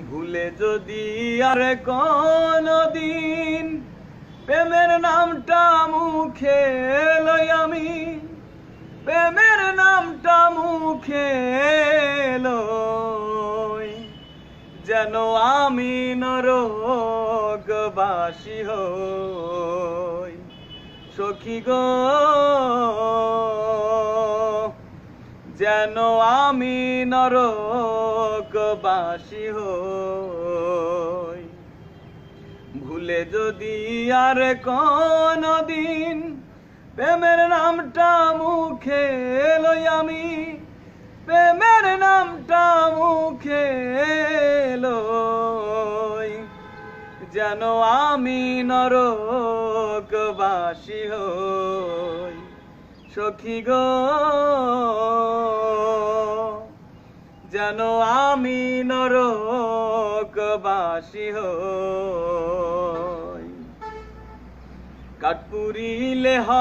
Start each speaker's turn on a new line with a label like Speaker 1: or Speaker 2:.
Speaker 1: ভুলে যদি আর কোনদিন প্রেমের নামটা মুখে লই আমি, প্রেমের নামটা মুখে লই, যেন আমি নরকবাসী হই। সখী গো, যেন আমি নরকবাসী হই। ভুলে যদি আর কোনদিন প্রেমের নামটা মুখে লই আমি, প্রেমের নামটা মুখে লই, যেন আমি নরকবাসী হই। সখী গো, যেন আমি নরকবাসী হই। কাঠ পুড়িলে হয়